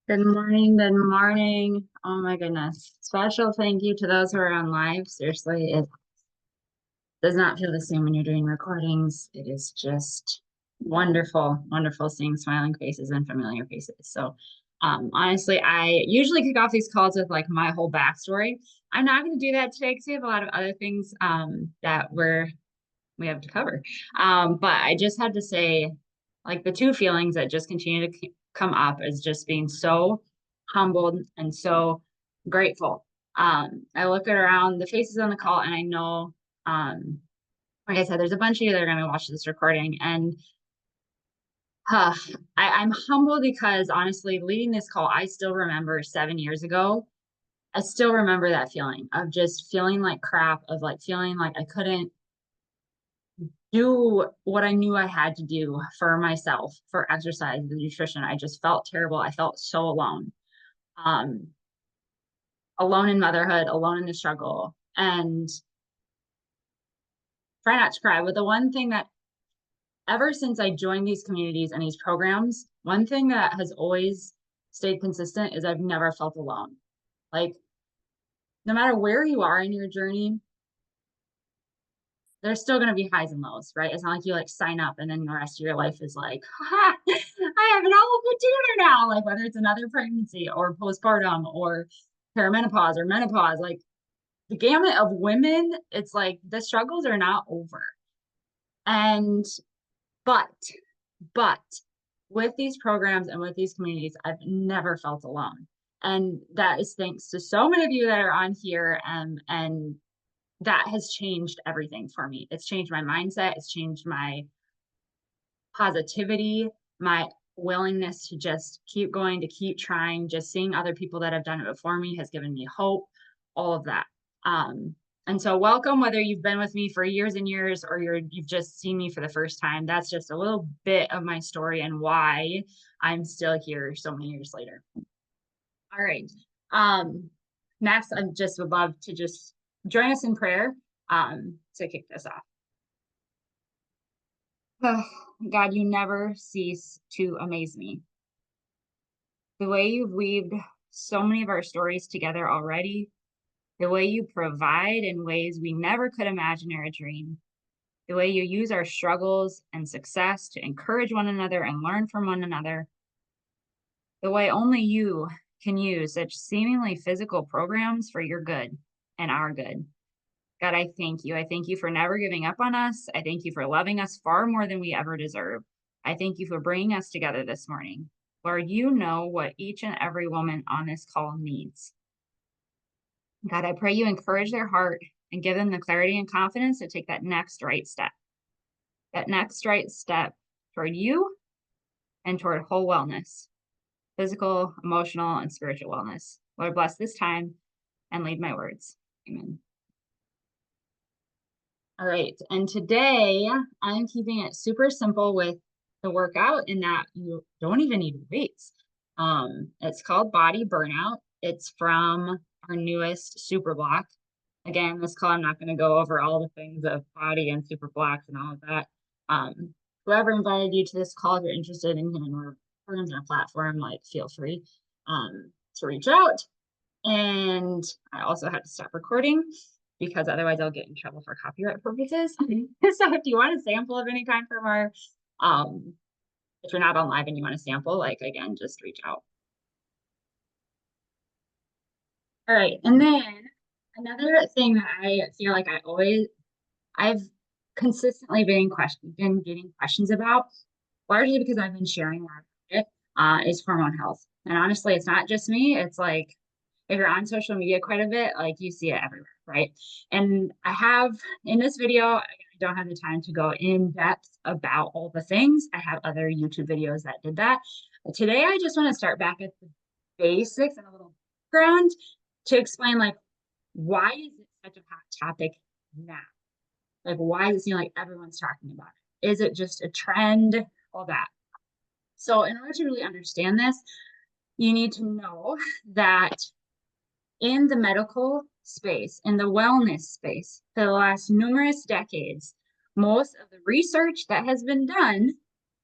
Good morning, good morning. Oh my goodness. Special thank you to those who are on live. Seriously, it does not feel the same when you're doing recordings. It is just wonderful, wonderful seeing smiling faces and familiar faces. So honestly, I usually kick off these calls with like my whole backstory. I'm not going to do that today because we have a lot of other things that we have to cover. But I just had to say, like the two feelings that just continue to come up is just being so humbled and so grateful. I look around the faces on the call and I know, like I said, there's a bunch of you that are going to watch this recording. And uh, I'm humbled because honestly, leading this call, I still remember 7 years ago. I still remember that feeling of just feeling like crap, of like feeling like I couldn't do what I knew I had to do for myself, for exercise, the nutrition. I just felt terrible. I felt so alone. Um, Alone in motherhood, alone in the struggle. And try not to cry. But the one thing that ever since I joined these communities and these programs, one thing that has always stayed consistent is I've never felt alone. Like no matter where you are in your journey, there's still going to be highs and lows, right? It's not like you like sign up and then the rest of your life is like, ha, I have it all put together now. Like whether it's another pregnancy or postpartum or perimenopause or menopause, like the gamut of women, it's like the struggles are not over. And but, but with these programs and with these communities, I've never felt alone. And that is thanks to so many of you that are on here and that has changed everything for me. It's changed my mindset. It's changed my positivity, my willingness to just keep going, to keep trying. Just seeing other people that have done it before me has given me hope, all of that. And so welcome, whether you've been with me for years and years or you've just seen me for the first time. That's just a little bit of my story and why I'm still here so many years later. All right. Um, Next, I just would love to just join us in prayer to kick this off. Oh, God, you never cease to amaze me. The way you've weaved so many of our stories together already, the way you provide in ways we never could imagine or dream, the way you use our struggles and success to encourage one another and learn from one another, the way only you can use such seemingly physical programs for your good and our good. God, I thank you. I thank you for never giving up on us. I thank you for loving us far more than we ever deserve. I thank you for bringing us together this morning. Lord, you know what each and every woman on this call needs. God, I pray you encourage their heart and give them the clarity and confidence to take that next right step toward you and toward whole wellness, physical, emotional, and spiritual wellness. Lord, bless this time and lead my words. Amen. All right. And today I'm keeping it super simple with the workout in that you don't even need weights. It's called BODi Burnout. It's from our newest super block. Again, this call, I'm not going to go over all the things of BODi and super blocks and all of that. Whoever invited you to this call, if you're interested in hearing more programs on our platform, like feel free to reach out. And I also had to stop recording because otherwise I'll get in trouble for copyright purposes. So if you want a sample of any kind from our, if you're not on live and you want a sample, like again, just reach out. All right. And then another thing that I feel like I've consistently been getting questions about, largely because I've been sharing a lot about it, is hormone health. And honestly, it's not just me. It's like if you're on social media quite a bit, like you see it everywhere, right? And I have in this video, I don't have the time to go in depth about all the things. I have other YouTube videos that did that. But today, I just want to start back at the basics and a little background to explain like why is it such a hot topic now? Like why does it seem like everyone's talking about it? Is it just a trend? All that. So in order to really understand this, you need to know that in the medical space, in the wellness space, for the last numerous decades, most of the research that has been done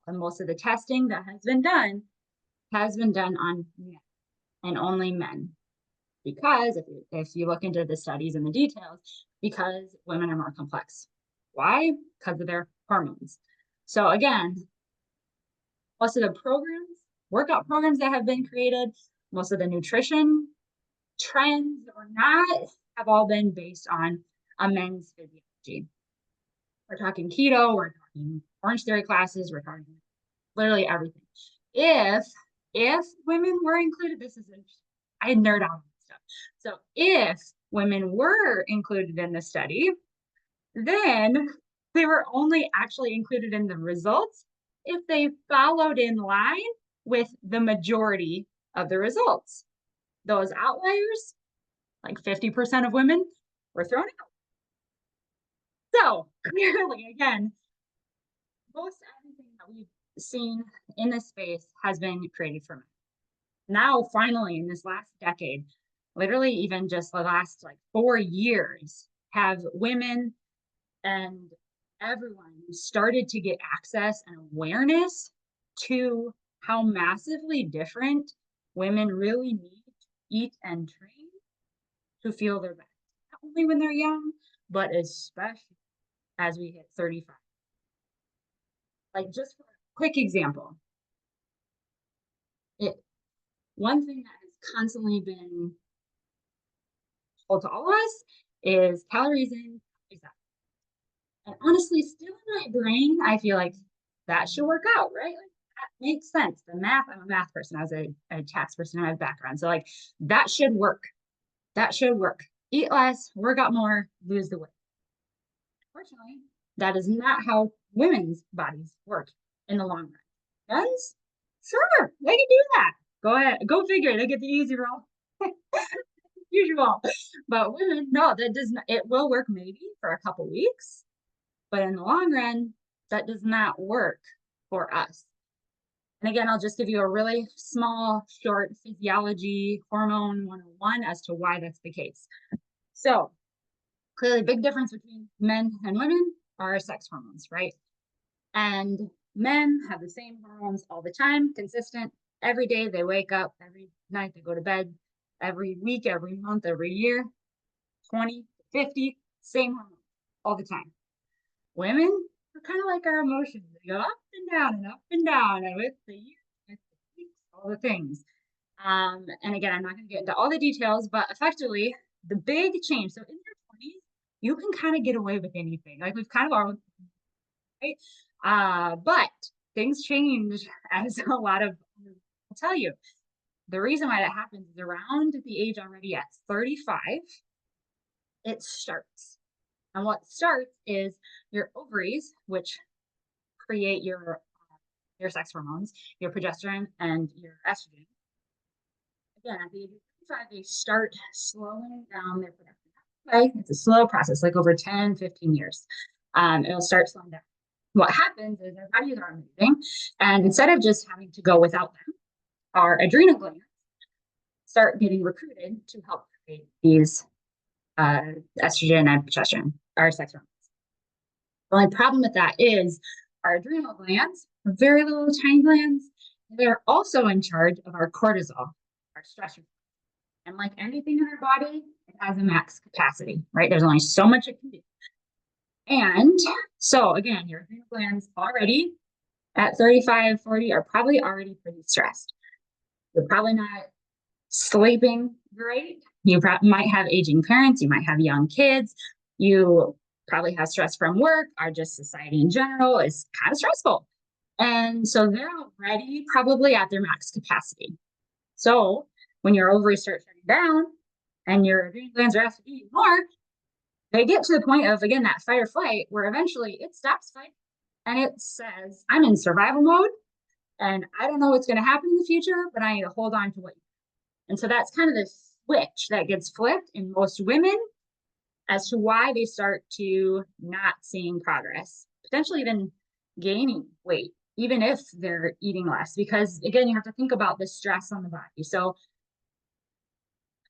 and most of the testing that has been done on men. and only men. Because if you look into the studies and the details, because women are more complex. Why? Because of their hormones. So again, most of the programs, workout programs that have been created, most of the nutrition trends or not, have all been based on a men's physiology. We're talking keto, we're talking Orange Theory classes, we're talking literally everything. If women were included, this is interesting. I nerd out on this stuff. So if women were included in the study, then they were only actually included in the results if they followed in line with the majority of the results. Those outliers, like 50% of women, were thrown out. So clearly, again, most everything that we've seen in this space has been created for men. Now, finally, in this last decade, literally even just the last like 4 years, have women and everyone started to get access and awareness to how massively different women really need to eat and train to feel their best. Not only when they're young, but especially as we hit 35. Like just for a quick example, one thing that has constantly been told to all of us is calories in, calories out. And honestly, still in my brain, I feel like that should work out, right? Like that makes sense. The math, I'm a math person. I was a tax person in my background. So like that should work. That should work. Eat less, work out more, lose the weight. Unfortunately, that is not how women's bodies work in the long run. Men's, sure, they can do that. Go ahead, go figure. They get the easy roll. Usual. But women, no, that does not, it will work maybe for a couple weeks, but in the long run, that does not work for us. And again, I'll just give you a really small, short physiology hormone 101 as to why that's the case. So clearly, big difference between men and women are sex hormones, right? And men have the same hormones all the time, consistent. Every day they wake up, every night they go to bed, every week, every month, every year, 20, 50, same hormones all the time. Women are kind of like our emotions. They go up and down and up and down, and with the years, with the weeks, all the things. And again, I'm not going to get into all the details, but effectively, the big change. So in your 20s, you can kind of get away with anything. Like we've kind of already, right? But things change as a lot of, I'll tell you, the reason why that happens is around the age already at 35, it starts. And what starts is your ovaries, which create your sex hormones, your progesterone and your estrogen. Again, at the age of 35, they start slowing down their production. Okay, it's a slow process, like over 10, 15 years. It'll start slowing down. What happens is our bodies are amazing, and instead of just having to go without them, our adrenal glands start getting recruited to help create these estrogen and progesterone, our sex hormones. The only problem with that is our adrenal glands are very little tiny glands. They're also in charge of our cortisol, our stress. And like anything in our body, it has a max capacity, right? There's only so much it can do. And so again, your adrenal glands already at 35, 40 are probably already pretty stressed. You're probably not sleeping great. You might have aging parents. You might have young kids. You probably have stress from work, or just society in general is kind of stressful. And so they're already probably at their max capacity. So when your ovaries start shutting down and your adrenal glands are asked to eat more, they get to the point of, again, that fight or flight, where eventually it stops fighting and it says, I'm in survival mode and I don't know what's going to happen in the future, but I need to hold on to what you have. And so that's kind of the switch that gets flipped in most women as to why they start to not seeing progress, potentially even gaining weight, even if they're eating less, because again, you have to think about the stress on the body. So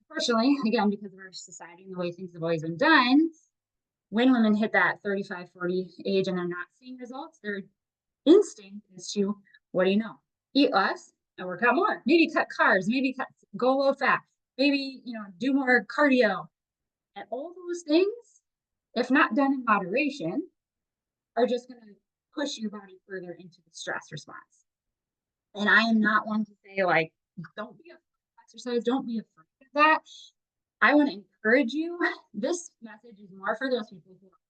unfortunately, again, because of our society and the way things have always been done, when women hit that 35, 40 age and they're not seeing results, their instinct is to, what do you know? Eat less and work out more. Maybe cut carbs, maybe cut go low fat, maybe, do more cardio. And all those things, if not done in moderation, are just going to push your body further into the stress response. And I am not one to say, like, don't be afraid of exercise, don't be afraid of that. I want to encourage you. This message is more for those people who are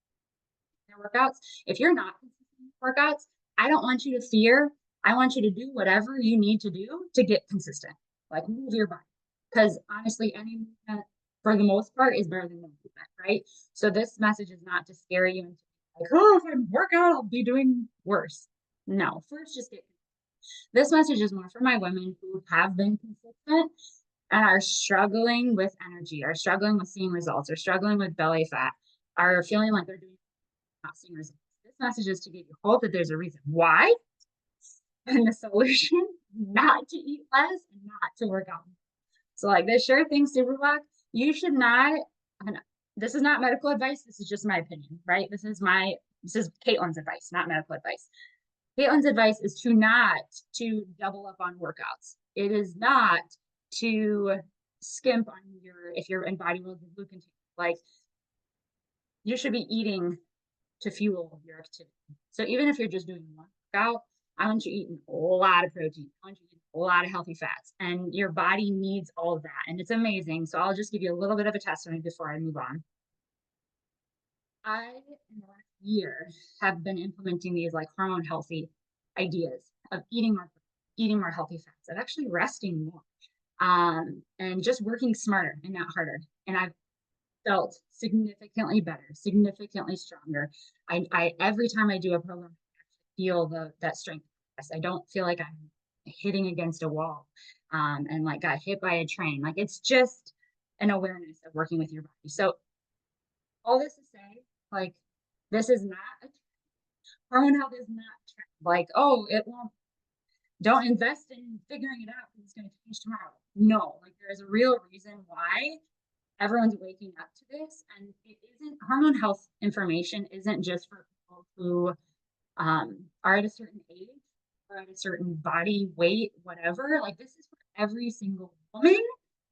their workouts. If you're not consistent with workouts, I don't want you to fear. I want you to do whatever you need to do to get consistent. Like, move your body. Because honestly, any movement for the most part is better than no movement, right? So this message is not to scare you into like, oh, if I work out, I'll be doing worse. No, first just get. This message is more for my women who have been consistent and are struggling with energy, are struggling with seeing results, are struggling with belly fat, are feeling like they're doing not seeing results. This message is to give you hope that there's a reason why, and the solution not to eat less and not to work out. So, like this sure thing superblock, you should not. This is not medical advice. This is just my opinion, right? This is Kaitlyn's advice, not medical advice. Kaitlyn's advice is to double up on workouts. It is not to skimp on if you're in bodybuilding gluten. Like, you should be eating to fuel your activity. So even if you're just doing one workout, I want you eating a lot of protein. I want you eating a lot of healthy fats, and your body needs all of that. And it's amazing. So I'll just give you a little bit of a testimony before I move on. I, in the last year, have been implementing these like hormone healthy ideas of eating more healthy fats, of actually resting more, and just working smarter and not harder. And I've felt significantly better, significantly stronger. I every time I do a program, I feel that strength. I don't feel like I'm hitting against a wall, and like got hit by a train. Like, it's just an awareness of working with your body. So all this to say, like, this is not a hormone health is not like, oh, it won't. Don't invest in figuring it out because it's going to change tomorrow. No, like there is a real reason why everyone's waking up to this, and it isn't hormone health information isn't just for people who are at a certain age or at a certain body weight, whatever. Like, this is for every single woman.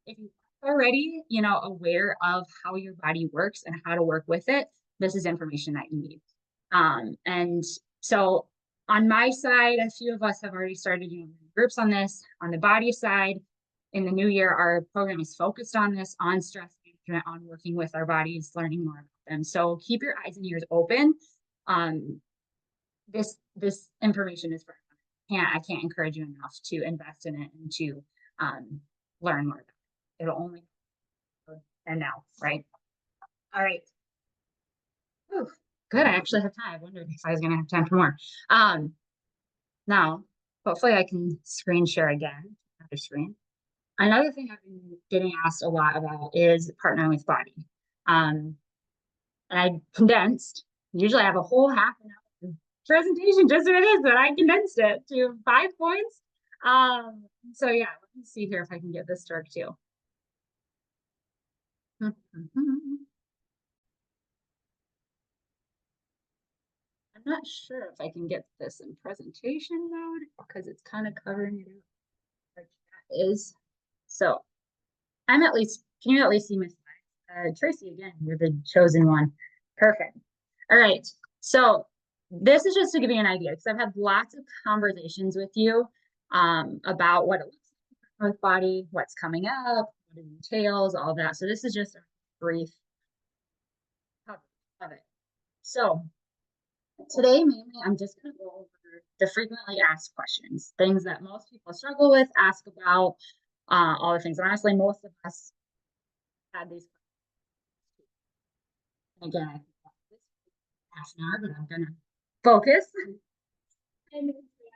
If you are already, aware of how your body works and how to work with it, this is information that you need. And so on my side, a few of us have already started groups on this. On the BODi side, in the new year, our program is focused on this, on stress management, on working with our bodies, learning more about them. So keep your eyes and ears open. This information is for I can't encourage you enough to invest in it and to learn more about it. It'll only and now, right? All right. Whew, good. I actually have time. I wondered if I was going to have time for more. Now, hopefully I can screen share again. Another screen. Another thing I've been getting asked a lot about is partnering with BODi. And I condensed. Usually I have a whole half an hour presentation just so it is, but I condensed it to 5 points. So yeah, let me see here if I can get this to work too. I'm not sure if I can get this in presentation mode because it's kind of covering it up like that is. So can you at least see my slides? Tracy, again, you're the chosen one. Perfect. All right. So this is just to give you an idea, because I've had lots of conversations with you about what it looks like with BODi, what's coming up, what it entails, all that. So this is just a brief cover of it. So today, mainly, I'm just going to go over the frequently asked questions, things that most people struggle with, ask about, all the things. And honestly, most of us had these questions. Again, I think this half an hour, but I'm going to focus.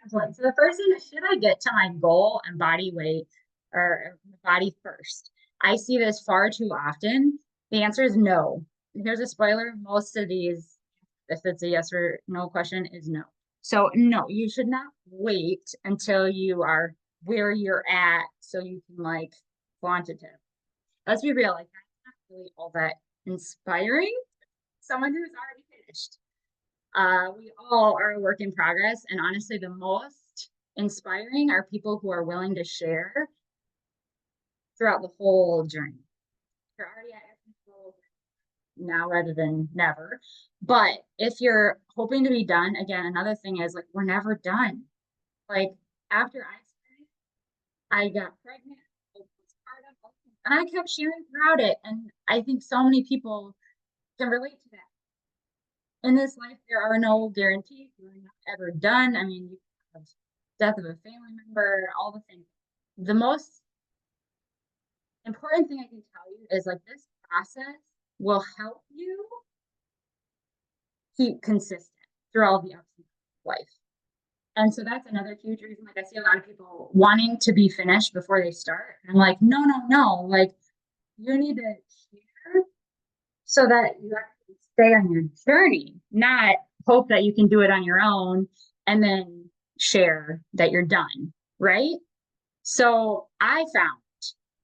So the first thing is, should I get to my goal and body weight or body first? I see this far too often. The answer is no. Here's a spoiler. Most of these, if it's a yes or no question, is no. So no, you should not wait until you are where you're at so you can like quantitative. Let's be real, like that's not really all that inspiring. Someone who's already finished. We all are a work in progress, and honestly, the most inspiring are people who are willing to share throughout the whole journey. You're already at your control now rather than never. But if you're hoping to be done, again, another thing is like we're never done. Like after I got pregnant, postpartum, and I kept sharing throughout it. And I think so many people can relate to that. In this life, there are no guarantees. You're not ever done. I mean, you have death of a family member, all the things. The most important thing I can tell you is like this process will help you keep consistent through all the ups and downs of life. And so that's another huge reason. Like I see a lot of people wanting to be finished before they start. And I'm like, no, no, no. Like you need to share so that you actually stay on your journey, not hope that you can do it on your own and then share that you're done. Right. So I found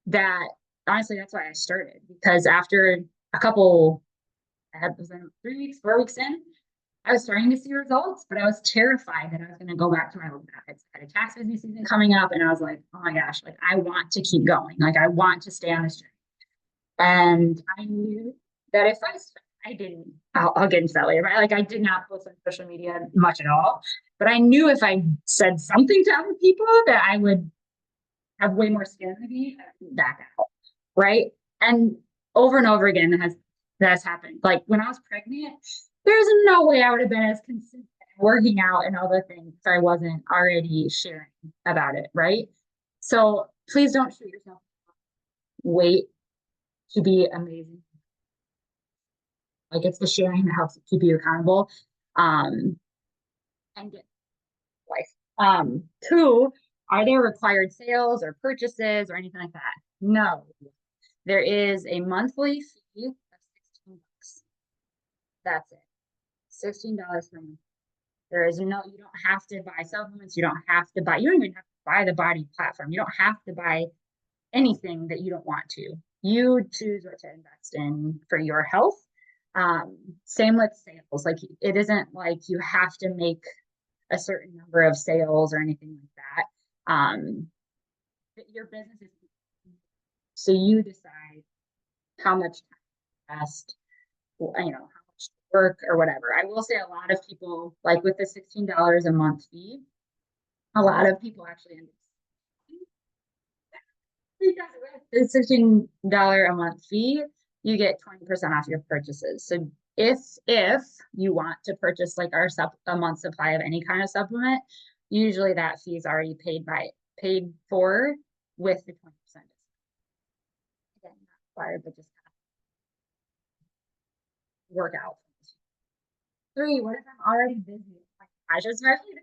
that honestly, that's why I started because after a couple, I had was in 3 weeks, 4 weeks in, I was starting to see results, but I was terrified that I was going to go back to my old habits. I had a tax busy season coming up, and I was like, oh my gosh, like I want to keep going. Like I want to stay on this journey. And I knew that if I didn't, I'll get into that later, but like I did not post on social media much at all. But I knew if I said something to other people that I would have way more skin in the game back out. Right. And over and over again, that's happened. Like when I was pregnant, there's no way I would have been as consistent working out and other things if I wasn't already sharing about it. Right. So please don't shoot yourself. Wait to be amazing. Like it's the sharing that helps keep you accountable. Um, and get life. Two, are there required sales or purchases or anything like that? No. There is a monthly fee of $16. That's it. $16 per month. There is no, you don't have to buy supplements. You don't have to buy, you don't even have to buy the BODi platform. You don't have to buy anything that you don't want to. You choose what to invest in for your health. Same with sales. Like it isn't like you have to make a certain number of sales or anything like that. Your business is so you decide how much time to invest, how much work or whatever. I will say a lot of people, like with the $16 a month fee, a lot of people actually end up because with the $16 a month fee, you get 20% off your purchases. So if you want to purchase like a month supply of any kind of supplement, usually that fee is already paid for with the 20% discount. Again, not required, but just kind of work out. Three, what if I'm already busy? Oh my gosh, especially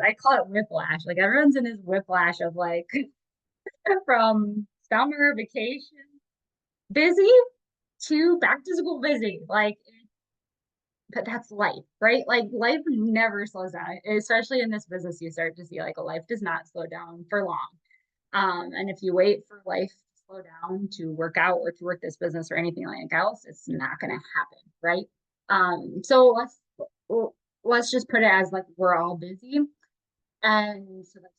I call it whiplash. Like everyone's in this whiplash of like from summer vacation busy to back to school busy. Like, but that's life, right? Like life never slows down, especially in this business. You start to see like a life does not slow down for long. And if you wait for life to slow down to work out or to work this business or anything like else, it's not going to happen, right? So let's just put it as like we're all busy, and so that's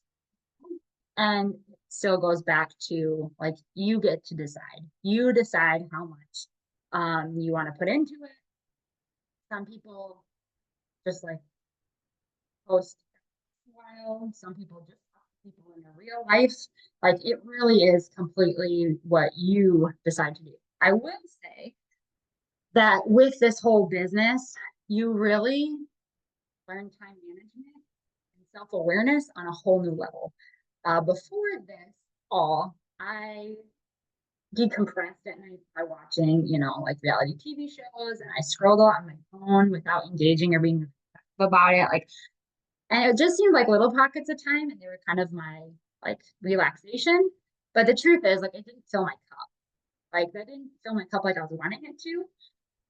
and it still goes back to like you get to decide. You decide how much you want to put into it. Some people just like post a while. Some people just talk to people in their real life. Like it really is completely what you decide to do. I will say that with this whole business, you really learn time management and self-awareness on a whole new level. Before this all, I decompressed at night by watching, like reality TV shows, and I scrolled a lot on my phone without engaging or being about it. Like, and it just seemed like little pockets of time, and they were kind of my like relaxation. But the truth is, like, it didn't fill my cup. Like, that didn't fill my cup like I was wanting it to.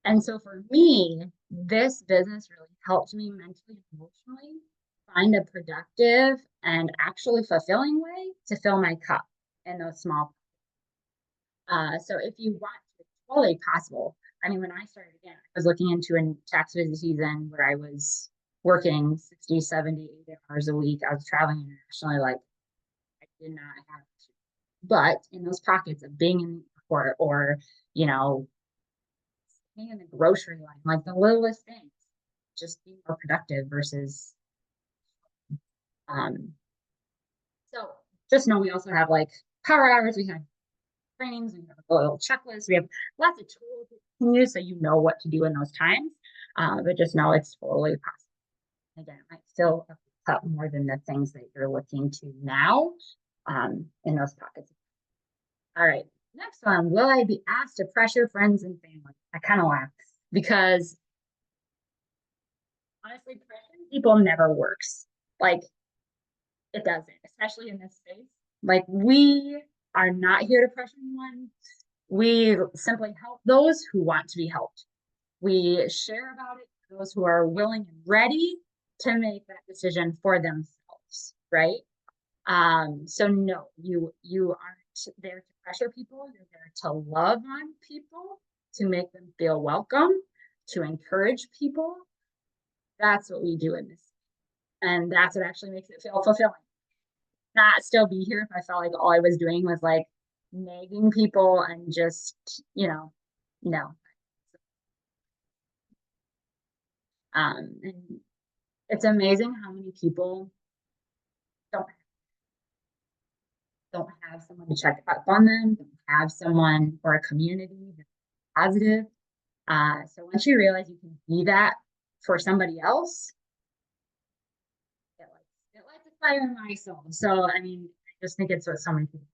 And so for me, this business really helped me mentally and emotionally find a productive and actually fulfilling way to fill my cup in those small. So if you want to, it's totally possible. I mean, when I started again, I was looking into a tax busy season where I was working 60, 70, 80 hours a week. I was traveling internationally. Like I did not have to. But in those pockets of being in the airport or, you know, being in the grocery line, like the littlest things, just being more productive versus, um, so just know we also have like power hours, we have trainings, we have a little checklist, we have lots of tools that you can use so you know what to do in those times. But just know it's totally possible. Again, I still cut more than the things that you're looking to now in those pockets. All right. Next one. Will I be asked to pressure friends and family? I kind of laugh because honestly, pressuring people never works. Like it doesn't, especially in this space. Like we are not here to pressure anyone. We simply help those who want to be helped. We share about it to those who are willing and ready to make that decision for themselves, right? So no, you aren't there to pressure people. You're there to love on people, to make them feel welcome, to encourage people. That's what we do in this. And that's what actually makes it feel fulfilling. Not still be here if I felt like all I was doing was like nagging people and just, no. And it's amazing how many people don't don't have someone to check up on them, don't have someone or a community that's positive. So once you realize you can be that for somebody else, it lights a fire in my soul. So I mean, I just think it's what so many people.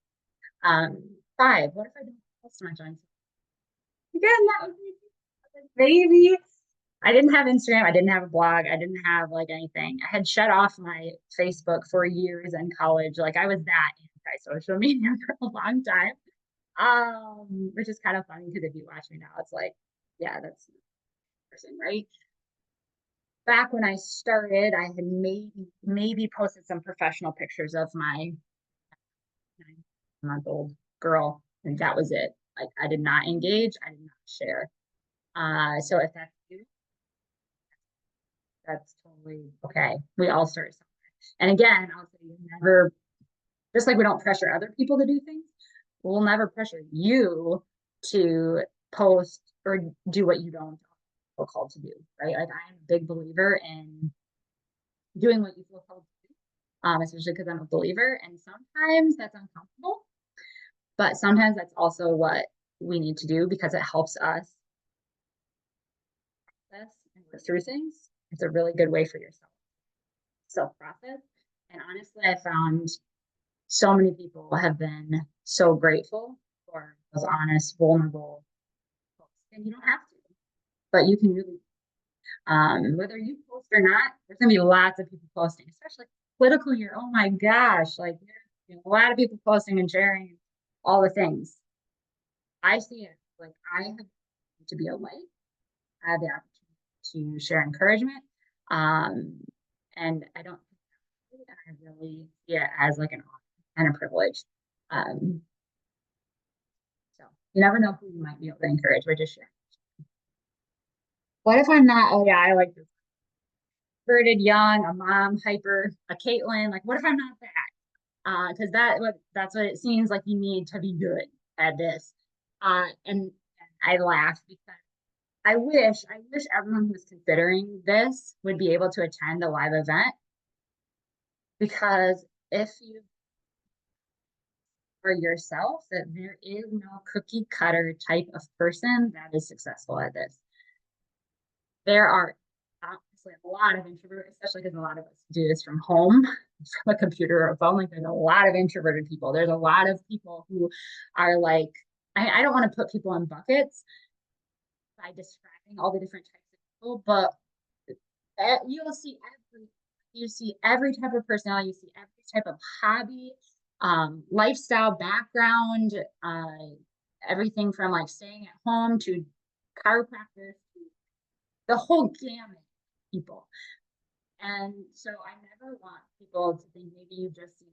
Five. What if I don't post much on? Again, that was me. Baby. I didn't have Instagram. I didn't have a blog. I didn't have like anything. I had shut off my Facebook for years in college. Like I was that anti-social media for a long time. Which is kind of funny because if you watch me now, it's like, yeah, that's the person, right? Back when I started, I had maybe posted some professional pictures of my 9-month old girl, and that was it. Like I did not engage, I did not share. So if that's you, that's totally okay. We all start somewhere. And again, I'll say you never, just like we don't pressure other people to do things, we'll never pressure you to post or do what you don't feel called to do, right? Like I am a big believer in doing what you feel called to do, especially because I'm a believer. And sometimes that's uncomfortable, but sometimes that's also what we need to do because it helps us process and work through things. It's a really good way for yourself self process. And honestly, I found so many people have been so grateful for those honest, vulnerable posts. And you don't have to, but you can really, whether you post or not, there's gonna be lots of people posting, especially political year. Oh my gosh, like there's a lot of people posting and sharing all the things. I see it like I have to be a light. I have the opportunity to share encouragement. Um, and I don't I really see it as like an honor and a privilege. Um, so you never know who you might be able to encourage by just sharing. What if I'm not? Oh yeah, I like this. Introverted, young, a mom, hyper, a Caitlyn. Like, what if I'm not that? Because that's what it seems like you need to be good at this. And I laugh because I wish everyone who's considering this would be able to attend a live event because if you for yourself that there is no cookie cutter type of person that is successful at this. There are obviously a lot of introverts, especially because a lot of us do this from home, from a computer or a phone. Like there's a lot of introverted people. There's a lot of people who are like, I don't want to put people in buckets by describing all the different types of people, but you'll see every type of personality, you see every type of hobby, lifestyle background, everything from like staying at home to chiropractors, the whole gamut of people. And so I never want people to think maybe you just see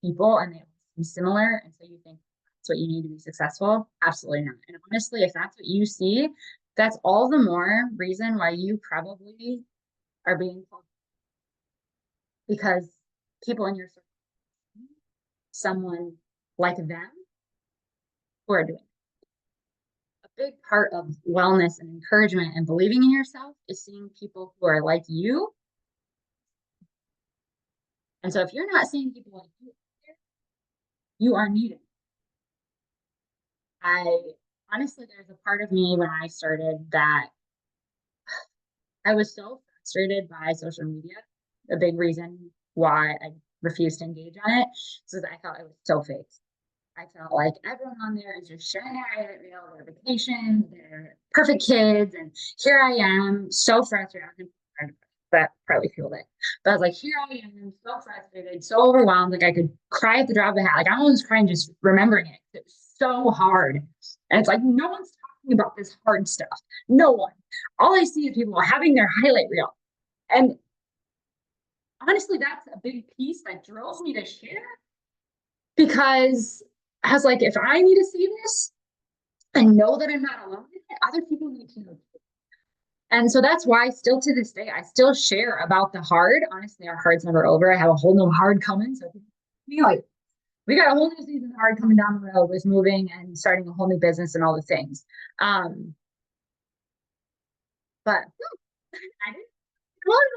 people and they seem similar, and so you think that's what you need to be successful. Absolutely not. And honestly, if that's what you see, that's all the more reason why you probably are being called because people in your circle, someone like them, who are doing it. A big part of wellness and encouragement and believing in yourself is seeing people who are like you. And so if you're not seeing people like you are needed. I honestly, there's a part of me when I started that I was so frustrated by social media. A big reason why I refused to engage on it is that I thought it was so fake. I felt like everyone on there is just sharing their highlight reel, their vacation, their perfect kids, and here I am, so frustrated. That probably fueled it. But I was like, here I am, so frustrated, so overwhelmed, like I could cry at the drop of a hat. Like I was crying just remembering it. It was so hard. And it's like no one's talking about this hard stuff. No one. All I see is people having their highlight reel. And honestly, that's a big piece that drove me to share because I was like, if I need to see this and know that I'm not alone in it, other people need to know too. And so that's why still to this day, I still share about the hard. Honestly, our hard's never over. I have a whole new hard coming. So me like we got a whole new season of hard coming down the road with moving and starting a whole new business and all the things. But I didn't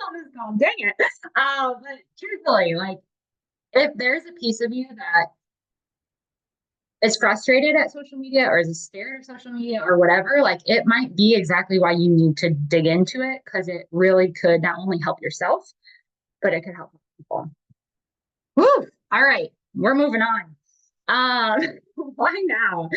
on this call, dang it. But truthfully, like if there's a piece of you that is frustrated at social media or is scared of social media or whatever, like it might be exactly why you need to dig into it because it really could not only help yourself, but it could help people. Woo! All right, we're moving on. Why now?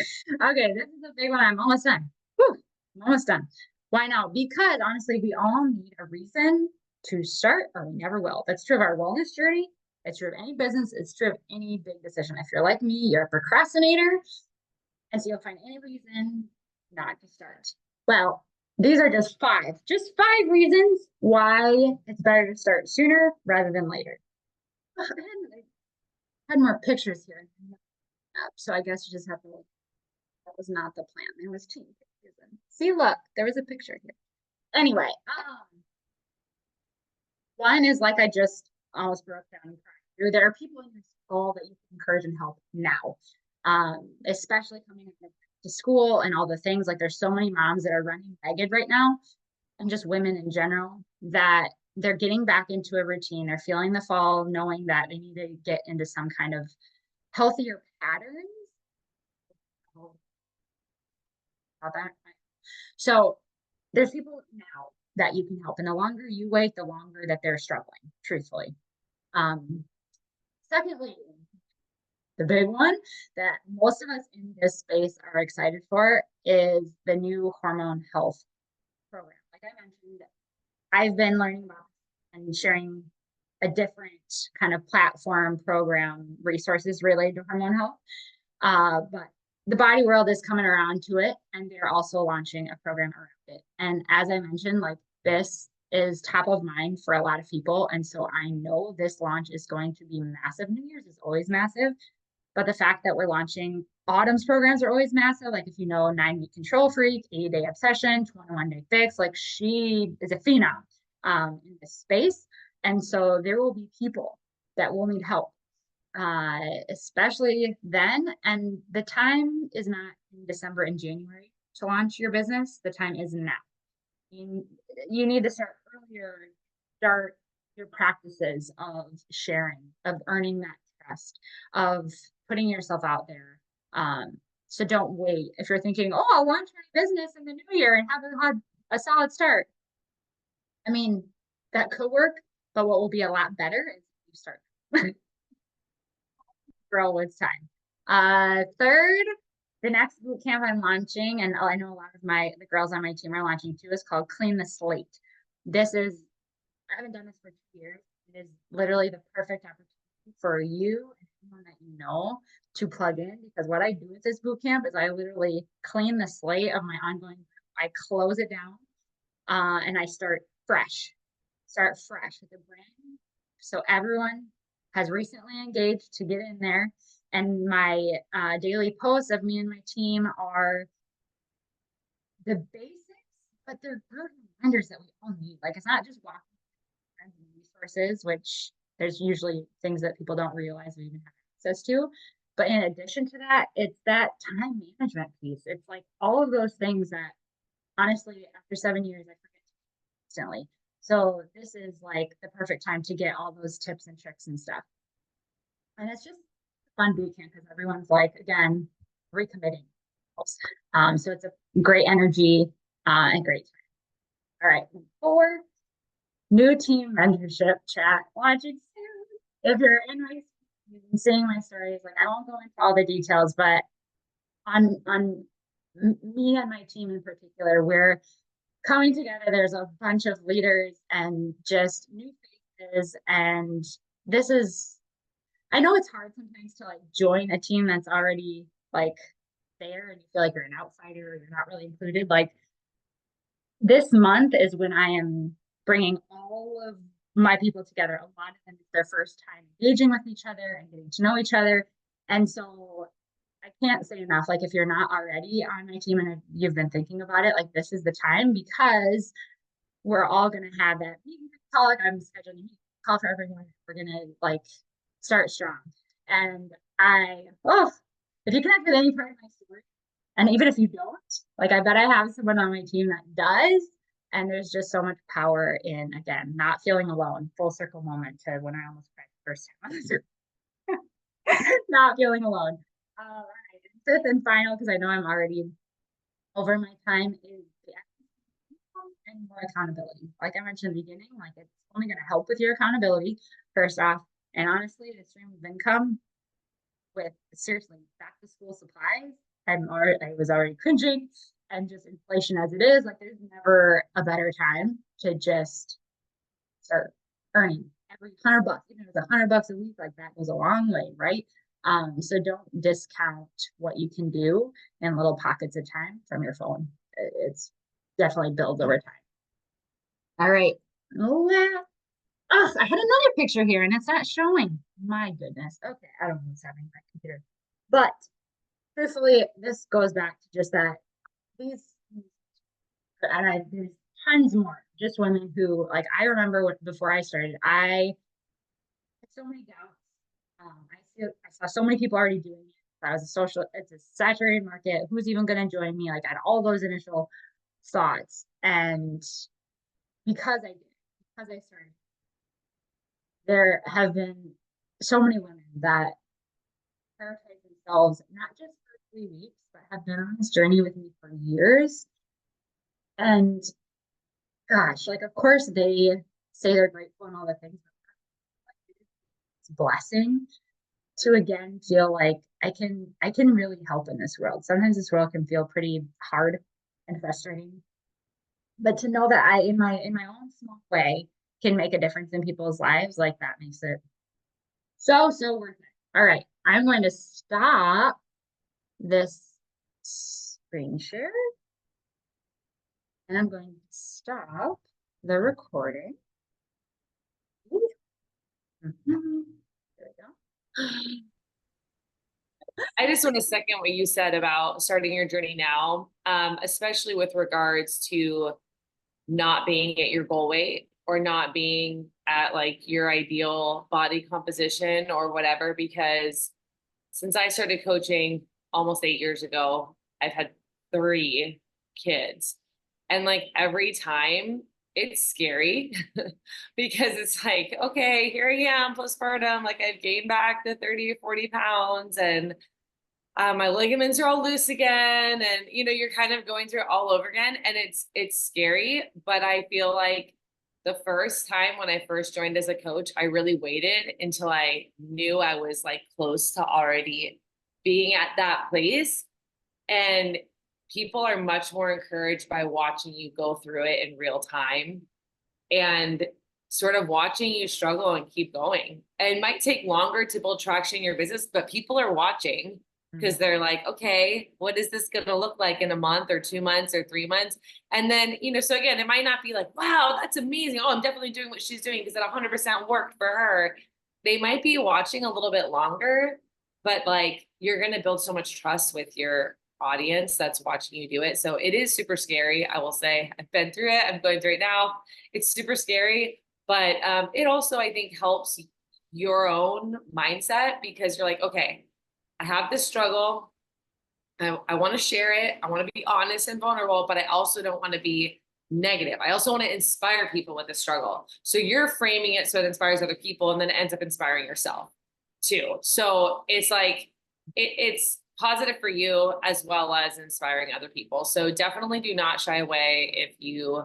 Okay, this is a big one. I'm almost done. Woo! I'm almost done. Why now? Because honestly, we all need a reason to start or we never will. That's true of our wellness journey. It's true of any business. It's true of any big decision. If you're like me, you're a procrastinator. And so you'll find any reason not to start. Well, these are just five reasons why it's better to start sooner rather than later. I had more pictures here. So I guess you just have to look. That was not the plan. There was two pictures. See, look, there was a picture here. Anyway, one is like I just almost broke down and cried. There are people in your school that you can encourage and help now, especially coming to school and all the things. Like there's so many moms that are running ragged right now, and just women in general that they're getting back into a routine. They're feeling the fall, knowing that they need to get into some kind of healthier patterns. So there's people now that you can help. And the longer you wait, the longer that they're struggling, truthfully. Secondly, the big one that most of us in this space are excited for is the new hormone health program. Like I mentioned, I've been learning about and sharing a different kind of platform, program, resources related to hormone health. But the BODi world is coming around to it, and they're also launching a program around it. And as I mentioned, like this is top of mind for a lot of people. And so I know this launch is going to be massive. New Year's is always massive. But the fact that we're launching autumn's programs are always massive. Like if you know 9-week control freak, 80-day obsession, 21-day fix, like she is a phenom in this space. And so there will be people that will need help, especially then. And the time is not in December and January to launch your business. The time is now. You need to start earlier, start your practices of sharing, of earning that trust, of putting yourself out there. So don't wait. If you're thinking, oh, I'll launch my business in the new year and have a solid start. I mean, that could work, but what will be a lot better is you start. Girl with time. Third, the next boot camp I'm launching, and I know a lot of the girls on my team are launching too, is called Clean the Slate. I haven't done this for 2 years. It is literally the perfect opportunity for you and anyone that you know to plug in, because what I do with this boot camp is I literally clean the slate of my ongoing group. I close it down, and I start fresh with a brand new. So everyone has recently engaged to get in there. And my daily posts of me and my team are the basics, but they're good reminders that we all need. Like it's not just walking and resources, which there's usually things that people don't realize we even have access to, But in addition to that, it's that time management piece. It's like all of those things that honestly, after 7 years, I forget instantly. So this is like the perfect time to get all those tips and tricks and stuff. And it's just a fun boot camp because everyone's like, again, recommitting. So it's a great energy and great time. All right. 4, new team mentorship chat. Watching soon. If you're in my seeing my stories, like I won't go into all the details, but on me and my team in particular, we're coming together. There's a bunch of leaders and just new faces, and this is, I know it's hard sometimes to like join a team that's already like there and you feel like you're an outsider or you're not really included. Like this month is when I am bringing all of my people together. A lot of them, it's their first time engaging with each other and getting to know each other. And so I can't say enough. Like if you're not already on my team and you've been thinking about it, like this is the time because we're all going to have that meeting call. Like I'm scheduling a meeting call for everyone. We're going to like start strong. And if you connect with any part of my story, and even if you don't, like I bet I have someone on my team that does. And there's just so much power in, again, not feeling alone. Full circle moment to when I almost cried the first time. Not feeling alone. All right. Fifth and final, because I know I'm already over my time, is the and more accountability. Like I mentioned in the beginning, like it's only going to help with your accountability, first off. And honestly, the stream of income with seriously back to school supplies, I was already cringing, and just inflation as it is, like there's never a better time to just start earning every $100, even if it's $100 a week, like that goes a long way, right? So don't discount what you can do in little pockets of time from your phone. It's definitely builds over time. All right. Oh, I had another picture here and it's not showing. My goodness. Okay, I don't know what's happening with my computer. But truthfully, this goes back to just that these, there's tons more. Just women who, like, I remember before I started, I had so many doubts. I saw so many people already doing it. I was it's a saturated market. Who's even going to join me? Like, I had all those initial thoughts. And because I started, there have been so many women that prioritize themselves, not just for 3 weeks, but have been on this journey with me for years. And gosh, like, of course, they say they're grateful and all the things, but it's a blessing to again feel like I can really help in this world. Sometimes this world can feel pretty hard and frustrating, but to know that I in my own small way can make a difference in people's lives, like that makes it so worth it. All right, I'm going to stop this screen share and I'm going to stop the recording. There we go. I just want to second what you said about starting your journey now, especially with regards to not being at your goal weight or not being at like your ideal body composition or whatever, because since I started coaching almost 8 years ago, I've had 3 kids. And like every time it's scary because it's like, okay, here I am postpartum, like I've gained back the 30 or 40 pounds and my ligaments are all loose again. And, you're kind of going through it all over again. And it's scary, but I feel like the first time when I first joined as a coach, I really waited until I knew I was like close to already being at that place. And people are much more encouraged by watching you go through it in real time and sort of watching you struggle and keep going. And it might take longer to build traction in your business, but people are watching because they're like, okay, what is this going to look like in a month or 2 months or 3 months? And then, so again, it might not be like, wow, that's amazing. Oh, I'm definitely doing what she's doing because it 100% worked for her. They might be watching a little bit longer, but like you're going to build so much trust with your audience that's watching you do it. So it is super scary. I will say I've been through it. I'm going through it now. It's super scary, but it also, I think, helps your own mindset because you're like, okay, I have this struggle. I want to share it. I want to be honest and vulnerable, but I also don't want to be negative. I also want to inspire people with the struggle. So you're framing it so it inspires other people, and then it ends up inspiring yourself too. So it's like, it's positive for you as well as inspiring other people. So definitely do not shy away if you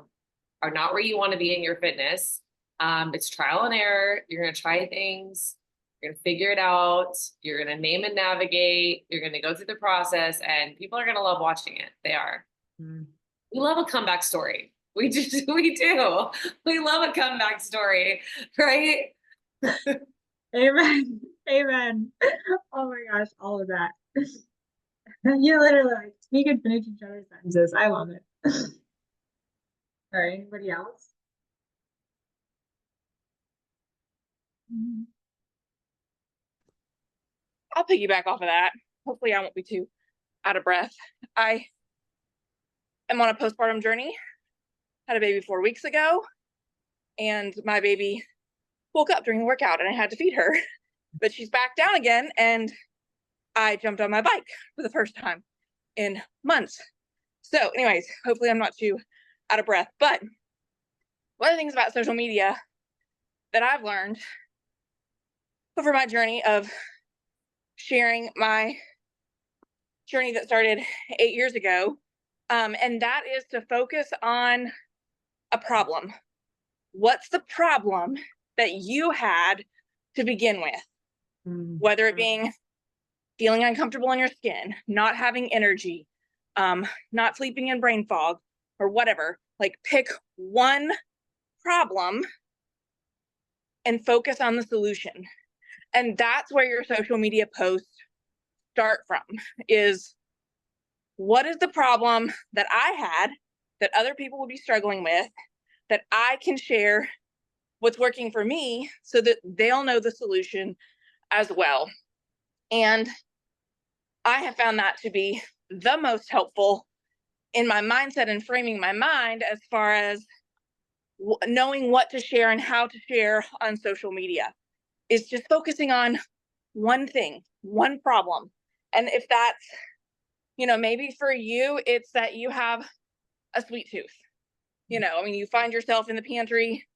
are not where you want to be in your fitness. It's trial and error. You're going to try things. You're going to figure it out. You're going to name and navigate. You're going to go through the process, and people are going to love watching it. They are. Mm. We love a comeback story. We just, we do. We love a comeback story, right? Amen. Amen. Oh my gosh, all of that. You literally like speak and finish each other's sentences. I love it. All right, anybody else? Mhm. I'll piggyback off of that. Hopefully I won't be too out of breath. I am on a postpartum journey. Had a baby 4 weeks ago, and my baby woke up during the workout and I had to feed her, but she's back down again, and I jumped on my bike for the first time in months. So anyways, hopefully I'm not too out of breath. But one of the things about social media that I've learned over my journey of sharing my journey that started 8 years ago, and that is to focus on a problem. What's the problem that you had to begin with? Whether it being feeling uncomfortable in your skin, not having energy, not sleeping in brain fog, or whatever. Like, pick one problem and focus on the solution. And that's where your social media posts start from, is what is the problem that I had that other people would be struggling with, that I can share what's working for me so that they'll know the solution as well. And I have found that to be the most helpful in my mindset and framing my mind as far as knowing what to share and how to share on social media, is just focusing on one thing, one problem. And if that's, maybe for you, it's that you have a sweet tooth. I mean, you find yourself in the pantry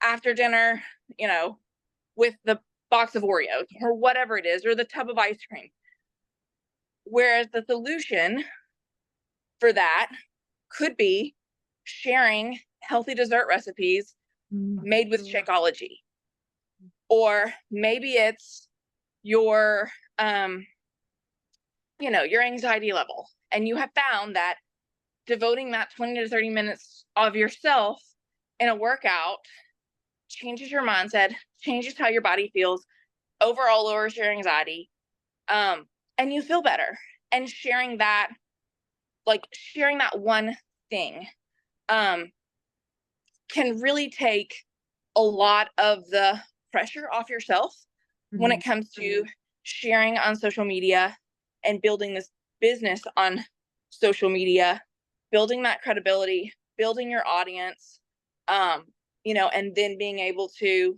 after dinner, with the box of Oreos or whatever it is, or the tub of ice cream. Whereas the solution for that could be sharing healthy dessert recipes made with Shakeology. Or maybe it's your, your anxiety level. And you have found that devoting that 20 to 30 minutes of yourself in a workout changes your mindset, changes how your body feels, overall lowers your anxiety, and you feel better. And sharing that one thing can really take a lot of the pressure off yourself when it comes to sharing on social media and building this business on social media, building that credibility, building your audience, and then being able to,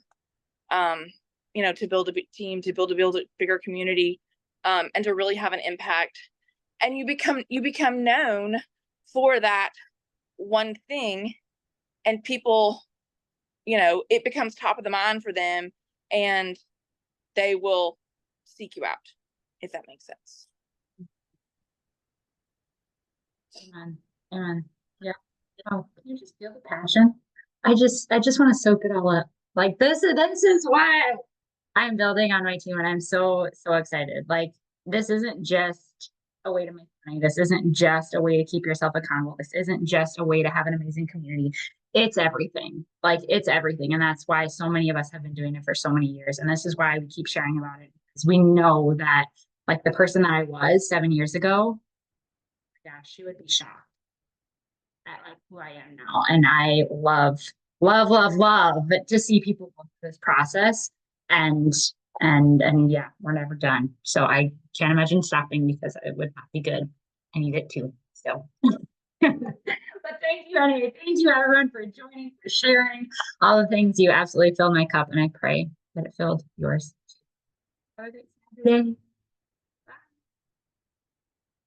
to build a big team, to build a bigger community, and to really have an impact. And you become known for that one thing, and people, it becomes top of the mind for them, and they will seek you out, if that makes sense. Amen. Amen. Yeah. Oh, can you just feel the passion? I just want to soak it all up. Like, this is why I'm building on my team, and I'm so excited. Like, this isn't just a way to make money. This isn't just a way to keep yourself accountable. This isn't just a way to have an amazing community. It's everything. Like, it's everything. And that's why so many of us have been doing it for so many years. And this is why we keep sharing about it, because we know that, like, the person that I was 7 years ago, yeah, she would be shocked at, like, who I am now. And I love to see people go through this process, and yeah, we're never done. So I can't imagine stopping, because it would not be good. I need it too. So but thank you anyway. Thank you everyone for joining, for sharing all the things. You absolutely filled my cup, and I pray that it filled yours. Have a great Saturday.